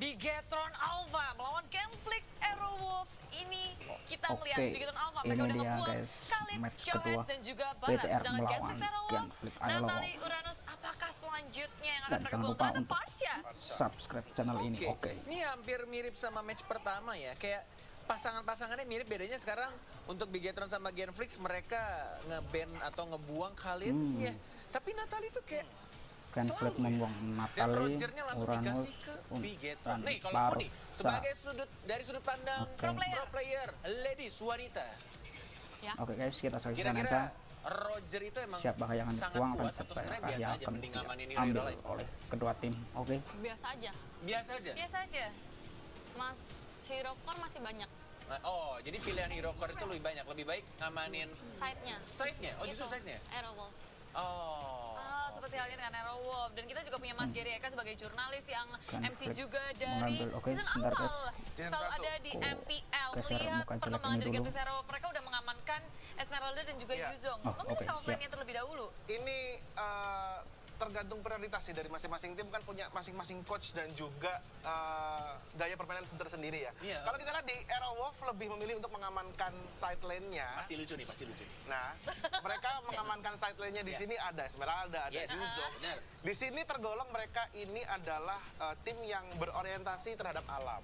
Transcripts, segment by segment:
Bigetron Alpha melawan Genflix Aerowolf. Ini kita melihat Bigetron Alpha ini mereka udah dia ngebuang guys, Khalid, match Jawhead kedua dan juga Barat. BTR Sedangkan melawan Genflix Aerowolf, Genflix Aerowolf. Natalie Uranus, apakah selanjutnya yang akan Dan mereka jangan buang? lupa Ternyata untuk Parsha. subscribe channel ini. Oke. Ini hampir mirip sama match pertama ya, kayak pasangan-pasangannya mirip, bedanya sekarang untuk Bigetron sama Genflix mereka nge-ban atau ngebuang Khalid ya. Tapi Natalie tuh kayak Genflix membuang dan Natalie, Rogernya langsung Uranus, dikasih ke Bigetron. Nih kalau Funi Barca. sebagai dari sudut pandang Oke. pro player, ladies, wanita. Ya. Oke guys, kita saksikan Kira-kira aja Roger itu emang siapakah yang sangat dibuang dan kuat atau siapa sebenarnya biasa yang aja akan mending ngamanin diambil hero lain? oleh kedua tim. Oke. Biasa aja. Biasa aja. Biasa aja. Mas hero core masih banyak Nah, oh, jadi pilihan hero core itu lebih banyak, lebih baik ngamanin side-nya. side-nya. Oh, justru side-nya. Aerowolf. Oh. Seperti halnya dengan Aerowolf. Dan kita juga punya Mas Gary Eka sebagai jurnalis yang MC Genflix juga dari mengambil. Oke, season sebentar, guys. awal. Selalu ada di MPL. Geser Melihat muka jelek perkembangan ini dari dulu. Genflix Aerowolf. Mereka udah mengamankan Esmeralda dan juga Iya. Yuzong. Oh, Mungkin oke, kita offline-nya siap. terlebih dahulu. Ini tergantung prioritas sih dari masing-masing tim, kan punya masing-masing coach dan juga gaya permainan tersendiri ya. Iya. Kalau kita lihat di Aerowolf lebih memilih untuk mengamankan side lane-nya. Pasti lucu nih, pasti lucu. Nah, mereka mengamankan side lane-nya di sini ada Esmeralda, ada Yes. Yuzong. Benar. Di sini tergolong mereka ini adalah tim yang berorientasi terhadap alam.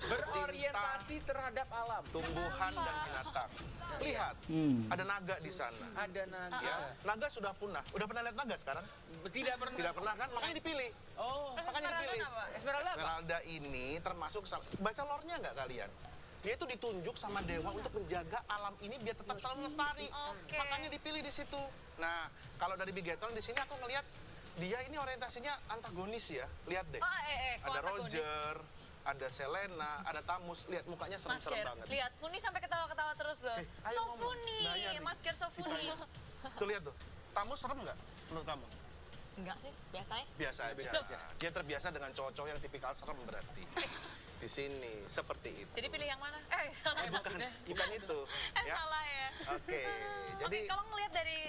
Berorientasi terhadap alam. Tumbuhan dan binatang. Lihat, ada naga di sana. Ada naga. Ya, naga sudah punah. Udah pernah lihat naga sekarang? Tidak pernah. Tidak pernah kan? Makanya dipilih. Oh. Terus Makanya Esmeralda dipilih. apa? Esmeralda apa? Esmeralda ini termasuk, baca lore-nya nggak kalian? Dia itu ditunjuk sama dewa untuk menjaga alam ini biar tetap selalu lestari. Oke. Makanya dipilih di situ. Nah, kalau dari Bigetron di sini aku ngelihat dia ini orientasinya antagonis ya. Lihat deh. Kalau Ada antagonis. Roger, ada Selena, ada Tamus. Lihat mukanya Mas serem-serem Ger, banget. lihat Funi sampai ketawa-ketawa terus loh. ayo So ngomong. Funi, Bahaya nih. Mas Ger so Funi. Tuh lihat tuh. Tamus serem nggak menurut kamu? Enggak sih, biasa ya. Biasa aja. Biasa aja. Dia terbiasa dengan cowok-cowok yang tipikal serem berarti. Di sini seperti itu. Jadi pilih yang mana? bukan, bukan itu. Ya. Salah ya. Oke, Oke, jadi kalau ngelihat dari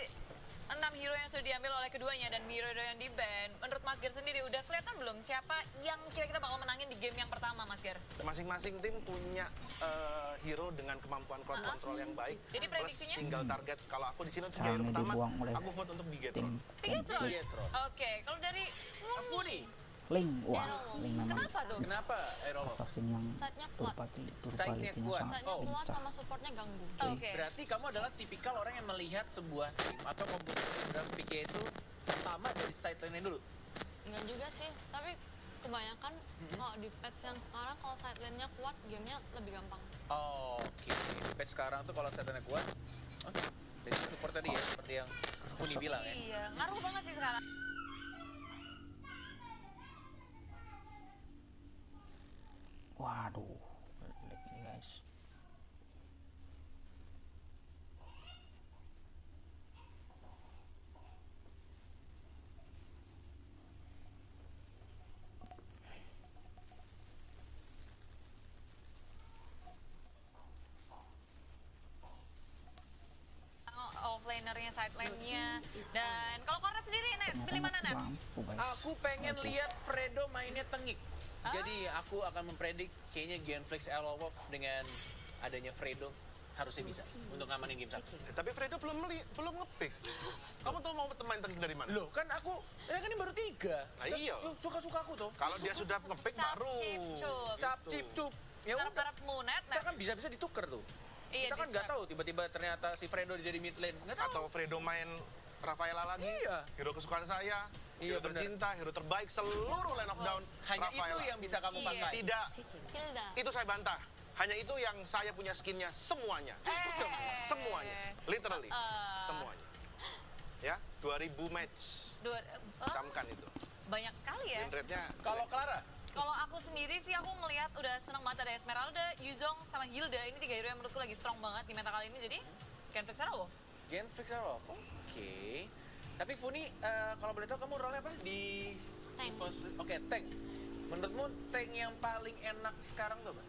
6 hero yang sudah diambil oleh keduanya dan hero yang di ban, menurut Mas Ger sendiri udah kelihatan belum siapa yang kira-kira bakal menangin di game yang pertama, Mas Ger? masing-masing tim punya hero dengan kemampuan crowd control yang baik. Jadi plus prediksinya? single target. Kalau aku di sini untuk Jangan hero pertama, dibuang oleh aku vote untuk Bigetron. tim Bigetron? Bigetron. Oke, kalau dari Funi, Funi. Link. Wah, Aerowolf. Link memang kenapa tuh? Kenapa Aerowolf? assassin yang Side-nya kuat. Side-nya durability-nya kuat. sangat Side-nya kuat lincah. sama supportnya ganggu. Oke. Berarti kamu adalah tipikal orang yang melihat sebuah tim atau komposisi draft picknya itu pertama dari side lane dulu. Enggak juga sih, tapi kebanyakan kalau di patch yang sekarang kalau side lane-nya kuat, gamenya lebih gampang. Oke. Patch sekarang tuh kalau side lane kuat, oke. Jadi support tadi ya, seperti yang Funi bilang ya. Iya, ngaruh banget sih sekarang. Waduh, lag nih guys. Offlanernya, side lane-nya. Dan kalau Konrad sendiri, Net, pilih mana, Net? Lampu guys. Aku pengen lihat Fredo mainnya tengik. Jadi aku akan mempredik kayaknya Genflix Aerowolf dengan adanya Fredo harusnya bisa untuk ngamanin game 1. Tapi Fredo belum ngepick. Kamu tahu mau main tengik dari mana? Loh kan aku, ya kan ini baru 3. Nah, iya. Suka-suka aku tuh. Kalau dia sudah ngepick Cap, baru. cip, cup. Cap, cip, cup. Ya udah, Harap-harap Monet, kita kan bisa-bisa ditukar tuh. Iya, Kita kan di nggak swap. tahu tiba-tiba ternyata si Fredo jadi mid lane. Nggak tahu. Atau Fredo main Rafaela lagi. Iya. Hero kesukaan saya. Iya, Hero bener. tercinta, hero terbaik seluruh line of down. Hanya Rafaela. itu yang bisa kamu Iya. pakai. Tidak. Hilda. Itu saya bantah. Hanya itu yang saya punya skinnya semuanya. Semuanya. Literally. Semuanya. Ya, 2000 match. Camkan itu. Banyak sekali ya. Win rate-nya. Kalau Clara, Kalau aku sendiri sih aku ngelihat udah seneng banget ada Esmeralda, Yuzong, sama Hilda. Ini 3 hero yang menurutku lagi strong banget di meta kali ini. Jadi, Genflix Aerowolf. Genflix Aerowolf, oke. Tapi Funi, kalau boleh tahu kamu role apa di Tank. Oke, tank. Menurutmu tank yang paling enak sekarang tuh apa?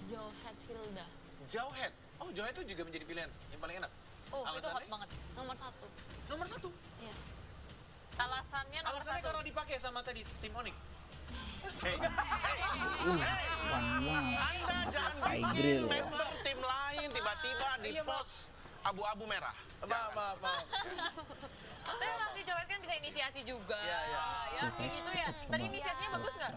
Jawhead Hilda. Jawhead. Oh, Jawhead itu juga menjadi pilihan yang paling enak. Oh, itu hot Alasannya? banget. Nomor 1. Nomor 1. Iya. Alasannya nomor Alasannya 1. karena dipakai sama tadi tim Onyx. Hey, Wan. Anda jangan Tigril. bikin member tim lain tiba-tiba di post abu-abu merah. Maaf. Tapi emang si cowok kan bisa inisiasi juga. Iya. Ya, kayak gitu ya. Tadi inisiasinya bagus nggak?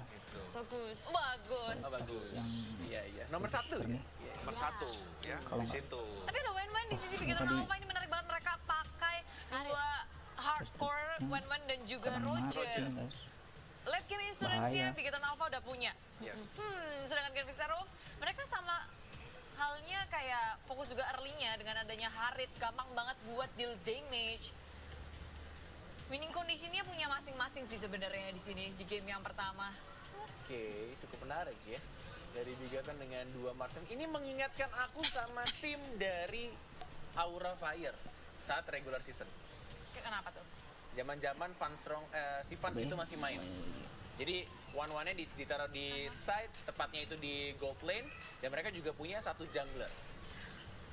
Bagus. Bagus. Oh, bagus. Iya. Nomor 1 ya? Iya. Nomor 1 ya Kalau di situ. Tapi ada Wen di sisi Bigetron Tadi- Alpha ini menarik banget, mereka pakai dua hardcore Wen dan juga Karena Roger. macet, guys. Late game insurance-nya Bahaya. Bigetron Alpha udah punya. Yes. Sedangkan Gen Fix Arrow, mereka sama halnya kayak fokus juga early-nya dengan adanya Harit, gampang banget buat deal damage. Winning condition-nya punya masing-masing sih sebenarnya di sini di game yang pertama. Oke, cukup menarik ya. Dari Bigetron dengan 2 marksman. Ini mengingatkan aku sama tim dari Aura Fire saat regular season. Kenapa tuh? Zaman-zaman si Vans itu masih main. Jadi one-one-nya ditaruh di side, tepatnya itu di gold lane, dan mereka juga punya satu jungler.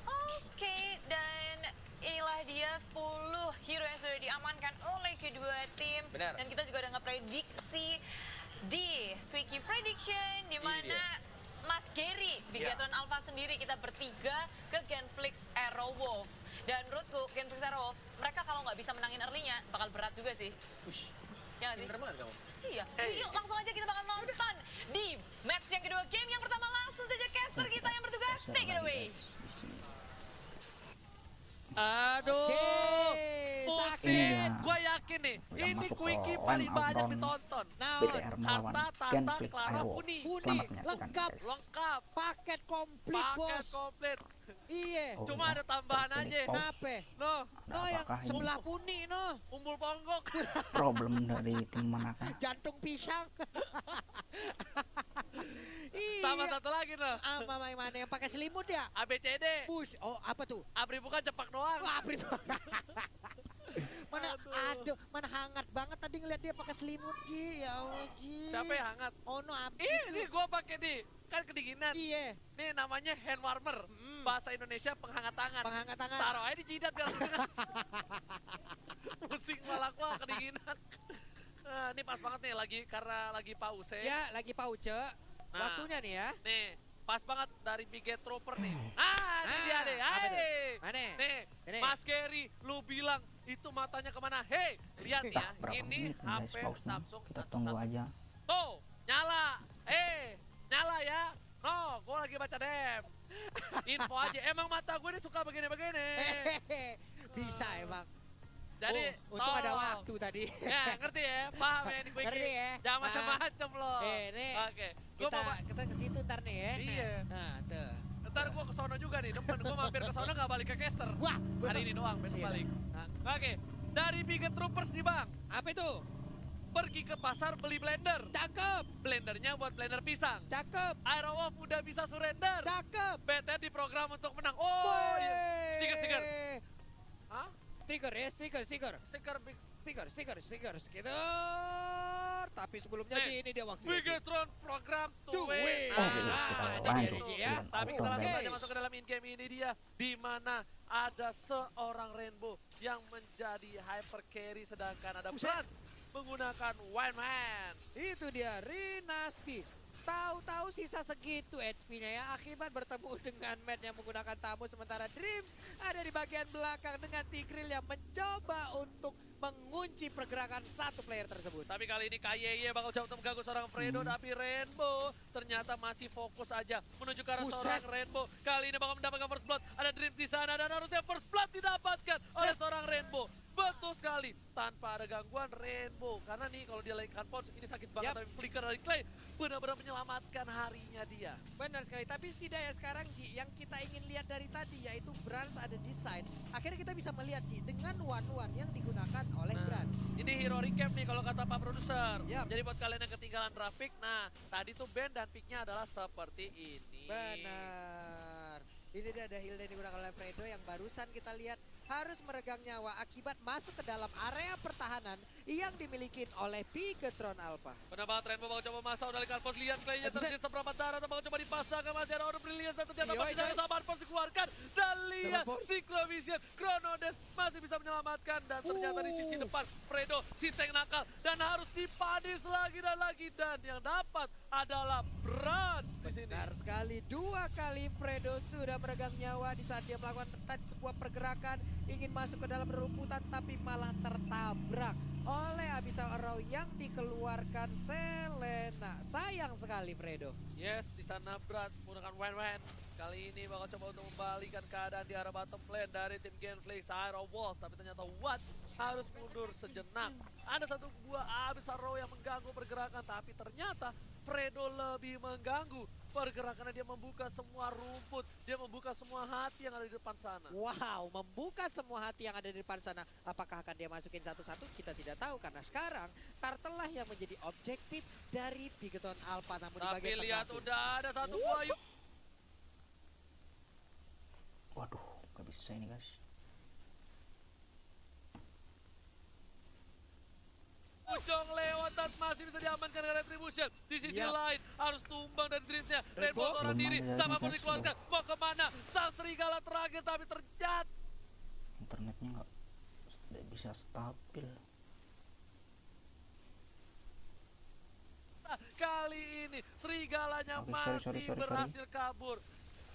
Oke, dan inilah dia 10 hero yang sudah diamankan oleh kedua tim. Benar. Dan kita juga udah ngeprediksi di Quickie Prediction, di Ini mana dia. Mas Gary, Bigetron Alpha sendiri, kita bertiga ke Genflix Arrow Wolf. Dan menurutku Genflix Arrow Wolf, mereka kalau nggak bisa menangin early-nya, bakal berat juga sih. Wush, Ya nggak sih? pinter banget kamu. Iya, Hey. yuk langsung aja kita bakal nonton di match yang kedua. Game yang pertama langsung saja caster kita yang bertugas, take it away. Aduh, Ini sakit. dia. Gue yakin nih, Yang ini masuk Quickie ke paling line up banyak round ditonton. BTR melawan Harta, Tata, Genflix Clara, Airwolf. Puni. Selamat menyaksikan, lengkap. guys. Lengkap, Paket komplit, paket bos. komplit. Iya. Oh, Cuma ya. ada tambahan Terus aja. ini pause. Kenapa? No, No, yang apakah ini sebelah puni, no. umbul ponggok. problem dari tim manakah? Jantung pisang. Iya. Sama satu lagi no, Sama mana yang pakai selimut ya? ABCD. Push. Oh, apa tuh? Abri bukan cepak doang. Wah, mana hangat banget tadi ngeliat dia pakai selimut, Ji. Ya Allah, Ji. Siapa yang hangat? Oh, no, Abdi. Ini gue pakai nih, kan kedinginan. Iya, Ini namanya hand warmer. Bahasa Indonesia penghangat tangan. penghangat tangan. Taruh aja di jidat kan. Pusing malah gua kedinginan. Nah, ini pas banget nih karena lagi pause. Ya, lagi pauce. Nah. Waktunya nih ya. Nih, pas banget dari Big Get Trooper nih. Ah, ini dia deh. apa tuh? Hey. Mana? Nih, Ini. Mas Gary, lu bilang itu matanya kemana? Hei, lihat ya. Tak, berapa Ini menit nih, guys, HP pause-nya? Samsung. Kita tunggu aja. Tuh, nyala. Nyala ya. No, gua lagi baca DM. Info aja. Emang mata gue ini suka begini-begini. Hehehe. Bisa emang. Jadi, untung ada tolong. waktu tadi. Ya, ngerti ya? Paham ya ini Quickie? Ngerti ya? Jangan Nah. macam-macam loh. Nih. Oke. Gua Kita ke situ ntar nih ya. Iya. Nah, tuh. ntar gua ke sono juga nih. Depan gua mampir ke sono nggak balik ke caster. Wah, Hari ini doang, besok Iya. balik. Nah, Oke. Dari Big Troopers nih, Bang. apa itu? Pergi ke pasar beli blender. Cakep, Blendernya buat blender pisang. cakep, Aerowolf udah bisa surrender. cakep. BTR diprogram untuk menang. Oh, iya. Stiker. Hah? Stiker ya, stiker. Stiker Big Stiker. Tapi sebelumnya Nih, Ji, ini dia waktunya. Ji. Bigetron program to To win. win. Oke, Nah, kita itu lanjut. dia, Ji, ya. Tapi kita Auto langsung Blast. aja masuk ke dalam in-game ini dia. Di mana ada seorang Rainbow yang menjadi hyper carry sedangkan ada Buset. Franz menggunakan Wild Man. Itu dia Rinaspi. Tahu-tahu sisa segitu HP-nya ya akibat bertemu dengan Matt yang menggunakan tamu sementara Dreams ada di bagian belakang dengan Tigreal yang mencoba untuk mengunci pergerakan satu player tersebut. Tapi kali ini KYY bakal coba untuk mengganggu seorang Fredo, tapi Rainbow ternyata masih fokus aja menuju ke arah Buset. seorang Rainbow. Kali ini bakal mendapatkan first blood. Ada Dream di sana dan harusnya first blood didapatkan oleh seorang Rainbow. Betul sekali, tanpa ada gangguan Rainbow. Karena nih kalau dia lagi punch ini sakit banget, Yap. tapi flicker dari Clay benar-benar menyelamatkan harinya dia. Benar sekali, tapi setidaknya sekarang Ji, yang kita ingin lihat dari tadi yaitu Brans ada di side. Akhirnya kita bisa melihat Ji, dengan one-one yang digunakan oleh Nah, Brans. ini hero recap nih kalau kata Pak Produser. Yap. Jadi buat kalian yang ketinggalan draft pick, nah tadi tuh band dan picknya adalah seperti ini. Benar. Ini dia ada Hilda yang digunakan oleh Fredo yang barusan kita lihat harus meregang nyawa akibat masuk ke dalam area pertahanan yang dimiliki oleh Bigetron Alpha. Benar banget, Rainbow bakal coba masuk dari Karpos. Lihat kayaknya tersisa seberapa darah, bakal coba dipasangkan. Masih ada order Brilliance dan ternyata Yoi, bisa yoi. sama Karpos dikeluarkan. Dan lihat, Double force. Cyclovision, Chronodes masih bisa menyelamatkan. Dan ternyata di sisi depan, Fredo, si tank nakal. Dan harus dipadis lagi dan lagi. Dan yang dapat adalah Brans di sini. Benar sekali, 2 kali Fredo sudah meregang nyawa di saat dia melakukan sebuah pergerakan ingin masuk ke dalam rumputan tapi malah tertabrak oleh Abyssal Arrow yang dikeluarkan Selena. Sayang sekali Fredo. Yes, di sana Brans menggunakan Wen. Kali ini bakal coba untuk membalikan keadaan di arah bottom lane dari tim Genflix Iron Wolf. Tapi ternyata Watt harus mundur sejenak. Ada satu buah Abyssal Arrow yang mengganggu pergerakan, tapi ternyata Fredo lebih mengganggu pergerakannya. Dia membuka semua rumput, dia membuka semua hati yang ada di depan sana. Wow, membuka semua hati yang ada di depan sana. Apakah akan dia masukin satu-satu? Kita tidak tahu karena sekarang Turtle lah yang menjadi objektif dari Bigetron Alpha. Namun di Tapi bagian lihat tengah pun- udah ada satu buah yuk. Waduh, gak bisa ini guys. Ujung lewat dan masih bisa diamankan dengan Retribution. Di sisi Yap. lain harus tumbang dari Dreamsnya. Rainbow. Rainbow seorang Belum diri ada sama nih, pun guys. dikeluarkan. Mau kemana? Sang serigala terakhir tapi ternyata Internetnya nggak bisa stabil. kali ini serigalanya Oke, masih sorry. berhasil kabur.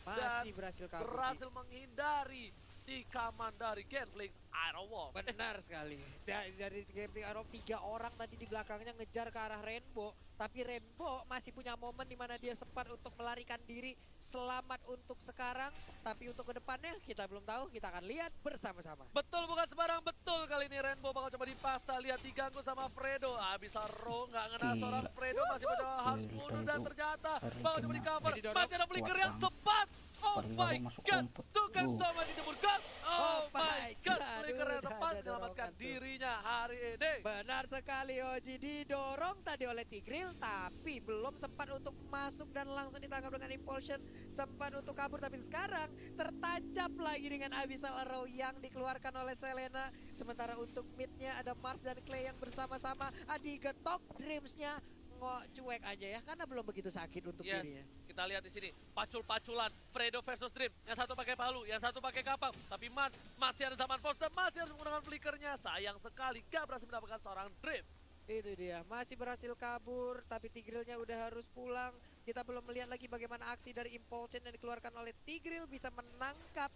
masih Dan berhasil kabur. berhasil menghindari tikaman dari Genflix Iron Wolf. Benar sekali. Dari game Arrow 3 orang tadi di belakangnya ngejar ke arah Rainbow. Tapi Rainbow masih punya momen di mana dia sempat untuk melarikan diri. Selamat untuk sekarang. Tapi untuk kedepannya kita belum tahu. Kita akan lihat bersama-sama. Betul bukan sembarang betul kali ini Rainbow bakal coba dipasang. Lihat diganggu sama Fredo. Abyssal Arrow nggak ngena Gila. seorang Fredo masih mencoba harus mundur dan ternyata bakal coba di cover. Jadi dorong. Masih ada flicker Kuat yang banget. tepat. Oh Padahal my masuk god. kompet. Tukang sama dijeburkan. Oh my god. God. Flicker yang Aduh, tepat ada menyelamatkan dorongan tuh. dirinya hari ini. Benar sekali Oji, didorong tadi oleh Tigreal tapi belum sempat untuk masuk dan langsung ditangkap dengan Impulsion. Sempat untuk kabur tapi sekarang tertancap lagi dengan Abyssal Arrow yang dikeluarkan oleh Selena. Sementara untuk midnya ada Mars dan Clay yang bersama-sama digetok Dreamsnya. Cuek aja ya karena belum begitu sakit untuk Yes, dirinya. kita lihat di sini pacul-paculan Fredo versus Dream. Yang satu pakai palu, yang satu pakai kapal. Tapi masih ada zaman Foster, masih harus menggunakan flickernya. Sayang sekali gak berhasil mendapatkan seorang Dream. Itu dia, masih berhasil kabur tapi Tigrealnya udah harus pulang. Kita belum melihat lagi bagaimana aksi dari Impulsion yang dikeluarkan oleh Tigreal bisa menangkap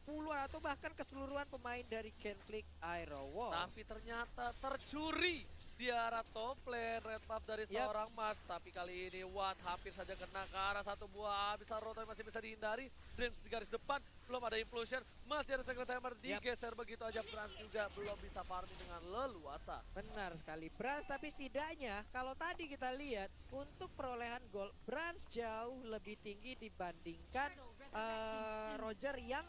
puluhan atau bahkan keseluruhan pemain dari Genflix Iron Wolf. Tapi ternyata tercuri di arah top lane, red buff dari Yap. seorang Mas. Tapi kali ini Watt hampir saja kena ke arah satu buah Abyssal Arrow tapi masih bisa dihindari. Dreams di garis depan, belum ada Implosion, masih ada Secret Hammer digeser begitu aja. Brans juga belum bisa farming dengan leluasa. Benar sekali, Brans, tapi setidaknya kalau tadi kita lihat untuk perolehan gol, Brans jauh lebih tinggi dibandingkan Roger yang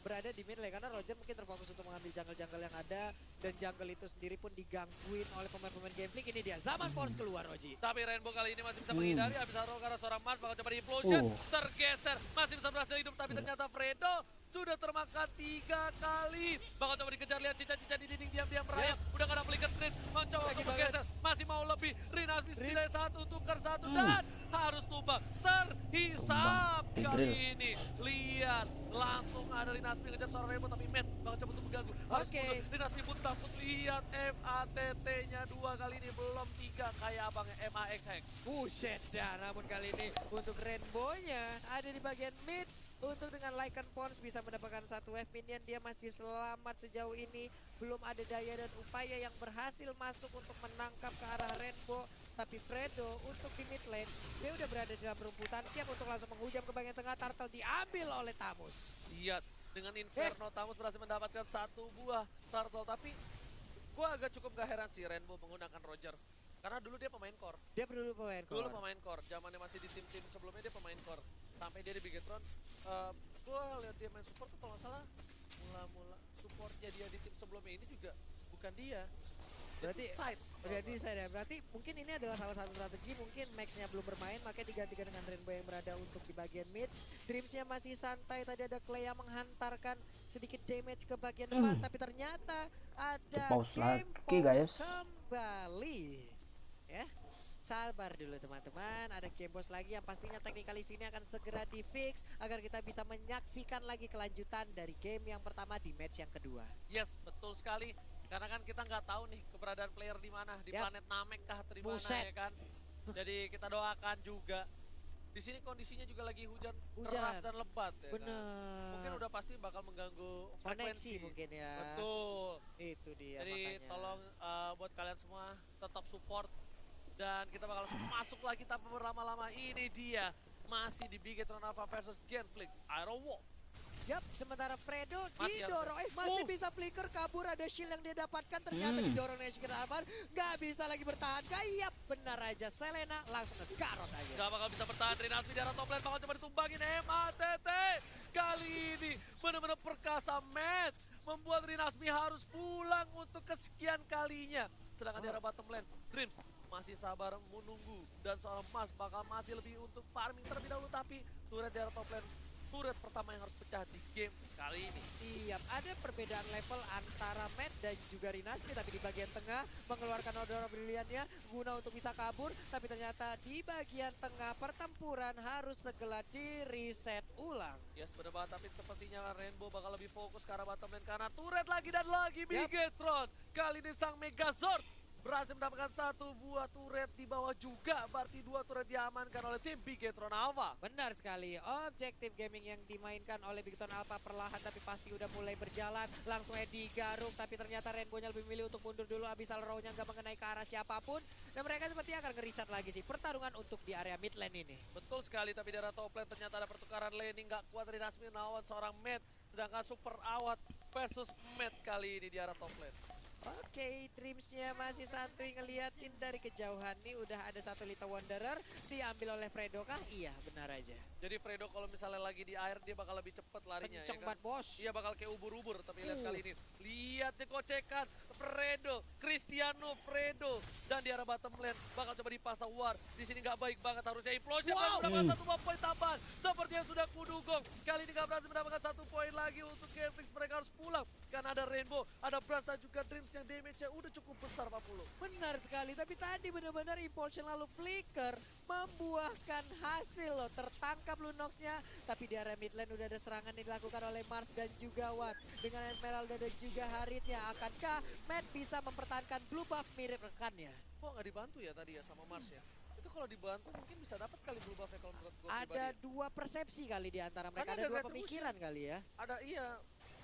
berada di mid lane karena Roger mungkin terfokus untuk mengambil jungle-jungle yang ada dan jungle itu sendiri pun digangguin oleh pemain-pemain Genflix. Ini dia zaman Force keluar Oji. Tapi Rainbow kali ini masih bisa menghindari Abyssal Arrow karena seorang Mars bakal coba di Implosion. Tergeser, masih bisa berhasil hidup tapi ternyata Fredo sudah termakan 3 kali. Bakal coba dikejar, lihat cica-cica di dinding diam-diam merayap. Udah gak ada flicker Dream, mencoba Lagi untuk bergeser. Masih mau lebih, Rinasmi nilai 1, tukar 1 dan harus tumbang. Terhisap Tumbang. kali ini. Lihat, langsung ada Rinasmi ngejar seorang Rainbow tapi Matt bakal coba untuk mengganggu. Harus Oke. mundur, Rinasmi pun takut. Lihat MATT-nya 2 kali ini, belum 3 kayak abangnya MAX Hex. Buset dah, namun kali ini untuk Rainbow-nya ada di bagian mid. Untuk dengan Lycan Pons bisa mendapatkan satu wave minion, dia masih selamat sejauh ini. Belum ada daya dan upaya yang berhasil masuk untuk menangkap ke arah Rainbow. Tapi Fredo untuk di mid lane, dia udah berada di dalam rumputan, siap untuk langsung menghujam ke bagian tengah. Turtle diambil oleh Tamus. Lihat, dengan Inferno Tamus berhasil mendapatkan 1 buah turtle. Tapi gue agak cukup gak heran sih Rainbow menggunakan Roger. Karena dulu dia pemain core. Dia dulu pemain Dulu core. pemain core, zamannya masih di tim-tim sebelumnya dia pemain core. Sampai dia di Bigetron, gue lihat dia main support tuh kalau nggak salah mula-mula supportnya dia di tim sebelumnya ini juga bukan dia. Berarti Itu side. Udah desain ya, berarti mungkin ini adalah salah satu strategi, mungkin Max-nya belum bermain, makanya digantikan dengan Rainbow yang berada untuk di bagian mid. Dreams-nya masih santai, tadi ada Clay yang menghantarkan sedikit damage ke bagian depan, tapi ternyata ada Pause game lagi, pause guys. kembali. Ya, sabar dulu teman-teman, ada game pause lagi yang pastinya technicalist ini akan segera di-fix agar kita bisa menyaksikan lagi kelanjutan dari game yang pertama di match yang kedua. Yes, betul sekali. Karena kan kita nggak tahu nih keberadaan player di mana, di Yap. planet Namek kah, atau di mana Buset. ya kan. Jadi kita doakan juga. Di sini kondisinya juga lagi hujan Hujan. deras dan lebat ya kan. Bener. Mungkin udah pasti bakal mengganggu Koneksi frekuensi. mungkin ya. Betul. Itu dia Jadi makanya. tolong buat kalian semua tetap support dan kita bakal langsung masuk lagi tanpa berlama-lama. Ini dia masih di Bigetron Alpha versus Genflix Iron Wolf. Yap, sementara Fredo Mati didorong. harusnya. Masih bisa flicker kabur, ada shield yang dia dapatkan. Ternyata didorong oleh Shikin Alvar. Gak bisa lagi bertahan. Yap, benar aja. Selena langsung ngegarot aja. Gak bakal bisa bertahan. Rinasmi di arah top lane bakal coba ditumbangin MATT. Kali ini benar-benar perkasa Matt membuat Rinasmi harus pulang untuk kesekian kalinya. Sedangkan di arah bottom lane, Dreams masih sabar menunggu. Dan seorang Mas bakal masih lebih untuk farming terlebih dahulu. Tapi turret di arah top lane, turret pertama yang harus pecah di game kali ini. Iya, ada perbedaan level antara Matt dan juga Rinasmi. Tapi di bagian tengah mengeluarkan Aurora Brilliant-nya guna untuk bisa kabur. Tapi ternyata di bagian tengah pertempuran harus segera di-reset ulang. Yes, bener banget, tapi sepertinya Rainbow bakal lebih fokus ke arah bottom lane karena turret lagi dan lagi Bigetron. Kali ini sang Megazord berhasil mendapatkan satu buah turret di bawah juga. Berarti dua turret diamankan oleh tim Bigetron Alpha. Benar sekali, objektif gaming yang dimainkan oleh Bigetron Alpha perlahan tapi pasti udah mulai berjalan. Langsung aja digaruk, tapi ternyata Rainbow-nya lebih memilih untuk mundur dulu. Abyssal Row-nya nggak mengenai ke arah siapapun. Dan mereka sepertinya akan ngeriset lagi sih pertarungan untuk di area mid lane ini. Betul sekali, tapi di arah top lane ternyata ada pertukaran laning nggak kuat dari Nasmi lawan seorang Matt. Sedangkan Super Awat versus Matt kali ini di arah top lane. Oke, Dreams-nya masih santuy ngeliatin dari kejauhan nih. Udah ada satu Little Wanderer diambil oleh Fredo kah? Iya, benar aja. Jadi Fredo kalau misalnya lagi di air dia bakal lebih cepet larinya. Kenceng ya kan? banget, bos. Iya bakal kayak ubur-ubur, tapi lihat kali ini. Lihat deh kocekan, Fredo, Cristiano Fredo. Dan di arah bottom lane bakal coba dipasang War. Di sini nggak baik banget, harusnya Implosion Wow. mendapatkan satu poin tambahan. Seperti yang sudah kudugong. Kali ini nggak berhasil mendapatkan satu poin lagi untuk Genflix. Mereka harus pulang. Karena ada Rainbow, ada Brass dan juga Dreams yang damage-nya udah cukup besar 40. Benar sekali, tapi tadi benar-benar Impulsion lalu flicker membuahkan hasil loh. Tertangkap Lunox-nya, tapi di area mid lane udah ada serangan yang dilakukan oleh Mars dan juga Watt. Dengan Esmeralda dan juga Haritnya, akankah Matt bisa mempertahankan blue buff mirip rekannya? Kok nggak dibantu ya tadi ya sama Mars ya? Itu kalau dibantu mungkin bisa dapat kali blue buff-nya kalau menurut gue Ada pribadi. dua persepsi kali di antara mereka, Karena ada ada dua retribution. pemikiran kali ya. Ada iya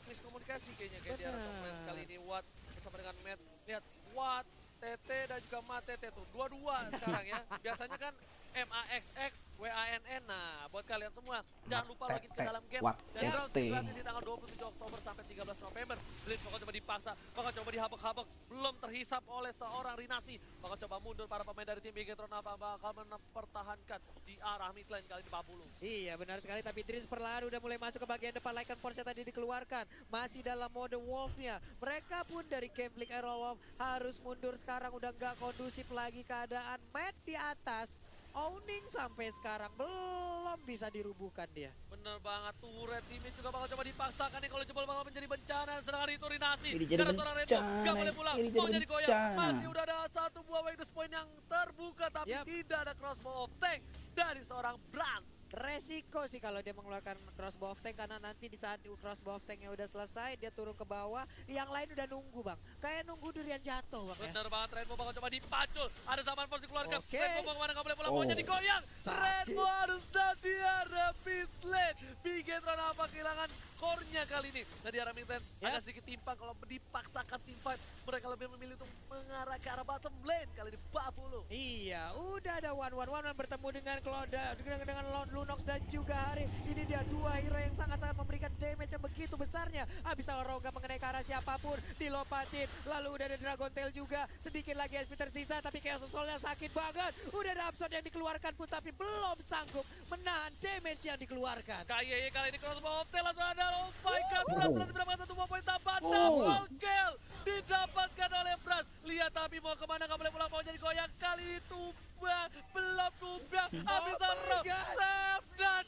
miskomunikasi kayaknya kayak di arah top lane Benar. kali ini Watt bersama dengan Matt. Lihat Watt, TT dan juga Matete tuh dua-dua sekarang ya. Biasanya kan MAXX, WANN. Nah, buat kalian semua jangan lupa lagi ke dalam game Watt, dan Tete. browse gratis di tanggal 27 Oktober sampai 13 November. Dreams bakal coba dipaksa, bakal coba dihabek-habek, belum terhisap oleh seorang Rinasmi. Bakal coba mundur para pemain dari tim Bigetron Alpha bakal mempertahankan di arah mid lane kali ini 40. Iya benar sekali, tapi Dreams perlahan udah mulai masuk ke bagian depan. Lycan Force tadi dikeluarkan, masih dalam mode Wolf-nya. Mereka pun dari Genflix Iron Wolf harus mundur sekarang, udah nggak kondusif lagi keadaan. Matt di atas, owning sampai sekarang belum bisa dirubuhkan dia. Bener banget, turret timnya juga bakal coba dipaksakan nih kalau jebol bakal menjadi bencana. Sedangkan itu Rinasmi, Ini jadi karena seorang Rainbow bencana, gak boleh pulang, ini mau jadi jadi goyang. bencana. Masih udah ada satu buah weakness point yang terbuka, tapi Yap. tidak ada crossbow of tank dari seorang Brans. Resiko sih kalau dia mengeluarkan crossbow of tank, karena nanti di saat crossbow of tanknya udah selesai dia turun ke bawah, yang lain udah nunggu bang, kayak nunggu durian jatuh bang ya. Bener banget, Rainbow bakal coba dipacul. Ada zaman force dikeluarkan, Oke. Rainbow mau kemana gak boleh pulang, mau Oh. jadi goyang. Rainbow harus di arah mid lane. Bigetron apa kehilangan core-nya kali ini. Nah di arah mid lane agak sedikit timpang kalau dipaksakan team fight. Mereka lebih memilih untuk mengarah ke arah bottom lane kali ini 40. Iya, udah ada One bertemu dengan Claude, dengan Lunox dan juga Hari. Ini dia dua hero yang sangat-sangat memberikan damage yang begitu besarnya. Abyssal Roar gak mengenai ke arah siapapun, dilompatin. Lalu udah ada Dragon Tail juga, sedikit lagi SP tersisa, tapi Chaos Soul-nya sakit banget. Udah ada Absorb yang dikeluarkan pun, tapi belum sanggup menahan damage yang dikeluarkan. KYY kali ini crossbow of tail langsung ada. Oh my god, Bras berhasil mendapatkan satu poin tambahan. Double kill didapatkan oleh Bras. Lihat tapi mau kemana, gak boleh pulang, mau jadi goyang. Kali ini tumbang, belum tumbang. Abyssal Roar save dan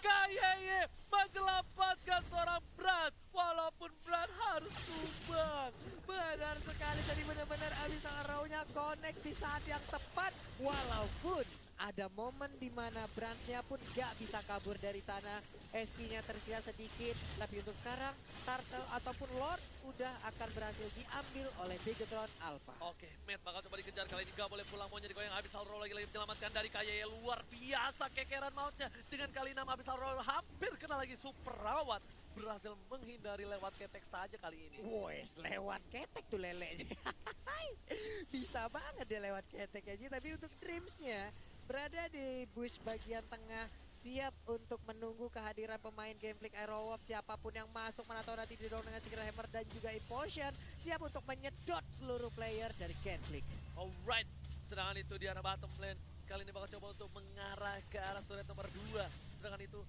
KYY menyelamatkan seorang Bras. Walaupun Bras harus tumbang. Benar sekali, tadi benar-benar Abyssal Roar-nya connect di saat yang tepat. Walaupun ada momen di mana Bransnya pun gak bisa kabur dari sana. SP-nya tersisa sedikit, tapi untuk sekarang Turtle ataupun Lord udah akan berhasil diambil oleh Bigetron Alpha. Oke, Matt bakal coba dikejar kali ini, gak boleh pulang, mau jadi goyang. Abyssal Roar lagi menyelamatkan dari KYY. Luar biasa kekeran mautnya. Dengan kali 6 Abyssal Roar hampir kena lagi super rawat. Berhasil menghindari lewat ketek saja kali ini. Wes, lewat ketek tuh lelenya. Bisa banget dia lewat ketek aja, tapi untuk Dreams-nya berada di bush bagian tengah, siap untuk menunggu kehadiran pemain Gameflick Aerowolf. Siapapun yang masuk, mana tahu nanti didorong dengan Secret Hammer dan juga Implosion, siap untuk menyedot seluruh player dari Gameflick. Alright, sedangkan itu di arah bottom lane. Kali ini bakal coba untuk mengarah ke arah turret nomor 2. Sedangkan itu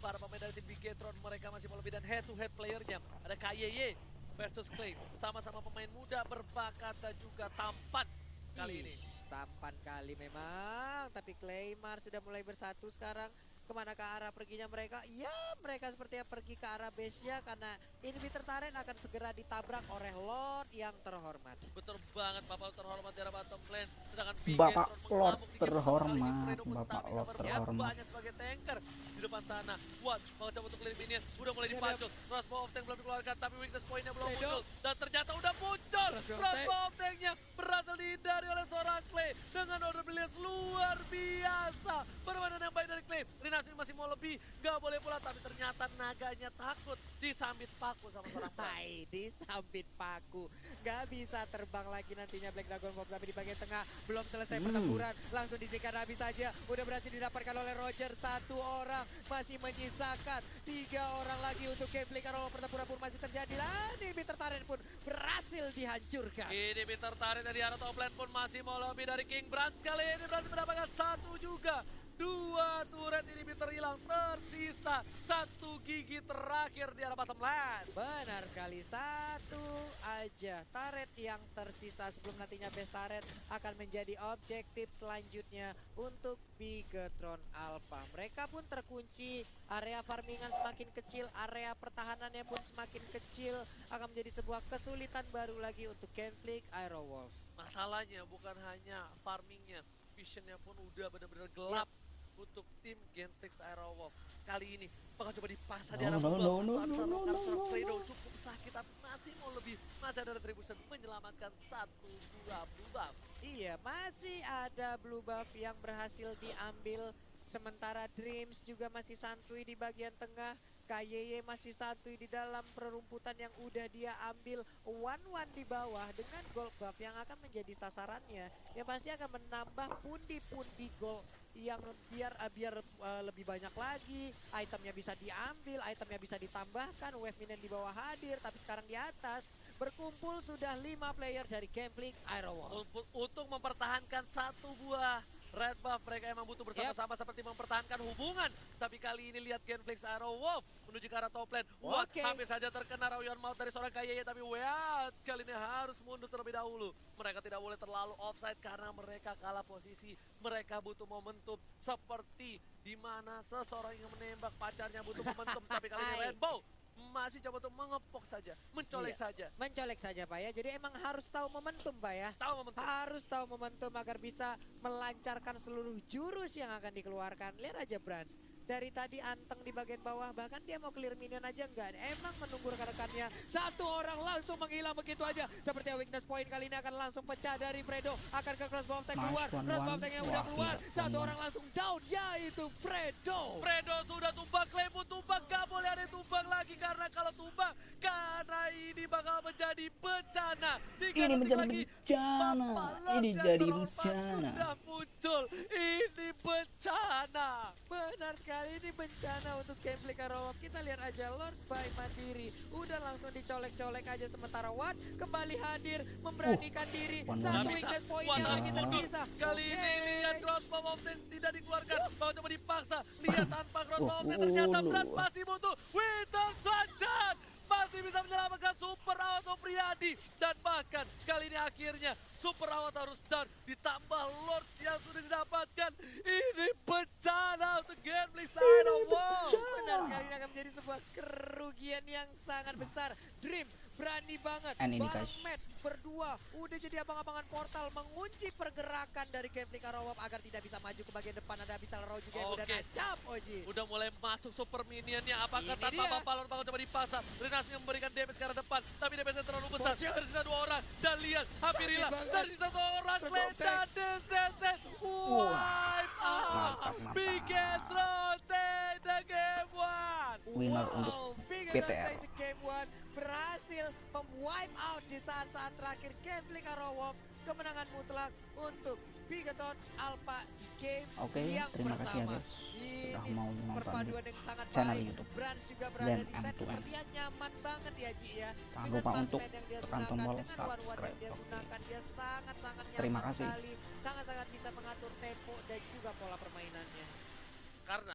para pemain dari tim Bigetron, mereka masih mau lebih dan head to head playernya. Ada KYY versus Clay, sama-sama pemain muda berbakat dan juga tampan kali ini. Tampan kali memang, tapi Claymar sudah mulai bersatu sekarang. Kemana ke arah perginya mereka? Ya, mereka sepertinya pergi ke arah base-nya karena inhibitor turret akan segera ditabrak oleh Lord yang terhormat. Betul banget, Bapak terhormat di arah bottom lane. Sedangkan Bapak Bigetron Lord mengamuk di game terhormat, kali ini. Fredo pun Bapak tak bisa Lord berbuat terhormat. banyak sebagai tanker di depan sana. Watt mau coba untuk clear minion, udah mulai dipancung. Crossbow of tank belum dikeluarkan, tapi weakness point-nya belum Fredo. muncul. Dan ternyata udah muncul. Crossbow of tank-nya berhasil dihindari oleh seorang Clay dengan order brilliance luar biasa. Permainan yang baik dari Clay. Rinasmi masih mau lebih, gak boleh pula, tapi ternyata naganya takut disambit paku sama seorang Bras. Hai, disambit paku. Gak bisa terbang lagi nantinya Black Dragon Bomb, tapi di bagian tengah belum selesai pertempuran. Langsung disikat habis saja. Udah berhasil didapatkan oleh Roger. Satu orang masih menyisakan 3 orang lagi untuk Gameflick. Kalau pertempuran pun masih terjadi. Dan inhibitor turret pun berhasil dihancurkan. Ini Peter tarik dari arah top lane pun masih mau lebih dari King Brand. Kali ini berhasil mendapatkan 1 juga. 2 turret inhibitor hilang, tersisa 1 gigi terakhir di arah bottom lane. Benar sekali, 1 aja turret yang tersisa sebelum nantinya base turret akan menjadi objektif selanjutnya untuk Bigetron Alpha. Mereka pun terkunci, area farmingan semakin kecil, area pertahanannya pun semakin kecil, akan menjadi sebuah kesulitan baru lagi untuk Gameflick Aerowolf. Masalahnya bukan hanya farmingnya, visionnya pun udah benar-benar gelap untuk tim Genflix Aerowolf. Kali ini bakal coba dipasang di arah bawah. Fredo cukup sakit, tapi masih mau lebih. Masih ada retribution menyelamatkan 1 buah blue buff. Iya, masih ada blue buff yang berhasil diambil. Sementara Dreams juga masih santuy di bagian tengah. KYY masih santuy di dalam perumputan yang udah dia ambil. 1-1 di bawah dengan gold buff yang akan menjadi sasarannya. Yang pasti akan menambah pundi-pundi gold yang biar lebih banyak lagi. Itemnya bisa diambil, itemnya bisa ditambahkan. Wave minion di bawah hadir, tapi sekarang di atas berkumpul sudah 5 player dari Gameflick Aerowolf. Untuk mempertahankan 1 buah red buff, mereka emang butuh bersama-sama seperti mempertahankan hubungan. Tapi kali ini lihat Genflix Aerowolf menuju ke arah top lane. Hampir saja terkena rayon maut dari seorang KYY, tapi kali ini harus mundur terlebih dahulu. Mereka tidak boleh terlalu offside karena mereka kalah posisi. Mereka butuh momentum seperti di mana seseorang yang menembak pacarnya butuh momentum. Tapi kali ini Rainbow masih coba untuk mengepok saja, mencolek saja. Mencolek saja Pak ya, jadi emang harus tahu momentum Pak ya. Tahu momentum. Harus tahu momentum agar bisa melancarkan seluruh jurus yang akan dikeluarkan. Lihat aja Brans, dari tadi anteng di bagian bawah, bahkan dia mau clear minion aja enggak. Emang menunggu rekan-rekannya, 1 orang langsung menghilang begitu aja. Seperti weakness point kali ini akan langsung pecah dari Fredo. Akan ke crossbow tank keluar, crossbow tank yang udah keluar. 1 orang langsung down, yaitu Fredo. Fredo sudah tumbang, Clay pun tumbang, gak boleh ada yang tumbang lagi karena kalau tumbang, karena ini bakal menjadi bencana. Ini menjadi bencana, ini jadi bencana. yang muncul. Ini bencana. Benar sekali, ini bencana untuk gameplay Karawap. Kita lihat aja Lord by Mandiri udah langsung dicolek-colek aja, sementara Watt kembali hadir memberanikan diri. Satu Nggak bisa. weakness pointnya Watt lagi harus tersisa. Kali ini Oke. lihat Crossbow Mountain tidak dikeluarkan. Mau coba dipaksa. Lihat tanpa Crossbow Mountain ternyata Brans masih butuh Winter Sunshine. Masih bisa menyelamatkan Super Auto Priadi. Dan bahkan kali ini akhirnya Super Auto harus down. Ditambah Lord yang sudah didapatkan. Ini bencana untuk gameplay Side of Wall. Benar sekali, ini akan menjadi sebuah kerugian yang sangat besar. Dreams berani banget. And ini, Bareng guys. Matt berdua udah jadi abang-abangan portal, mengunci pergerakan dari gameplay Karawap agar tidak bisa maju ke bagian depan. Ada Abyssal Row juga yang udah Oke. nancap, Oji. Udah mulai masuk super minionnya. Apakah Ini tanpa dia. Bapalon bakal coba dipaksa? Rinasmi memberikan damage ke arah depan. Tapi damage-nya terlalu besar. Bocil. Tersisa 2 orang. Dan lihat, hampir Sakit hilang. banget. Tersisa 1 orang. Betul, Kleda Teh. Deseset. Wipe out. Mantap. Biggest rotate the game one. Winner untuk Big PTR. Advantage Game 1 berhasil mem-wipe out di saat-saat terakhir gameplay Karawap. Kemenangan mutlak untuk Bigaton Alpha di game Oke, yang terima kasih ya pertama. guys sudah Ini mau menonton perpaduan yang sangat channel baik. YouTube Brans juga berada Game di set M2M. sepertinya nyaman banget ya Ji ya. Jangan Dengan lupa untuk marksman yang dia tekan gunakan, tombol dengan one-one yang subscribe. dia Oke. gunakan, dia sangat-sangat Terima nyaman kasih. sekali. Sangat-sangat bisa mengatur tempo dan juga pola permainannya. Karena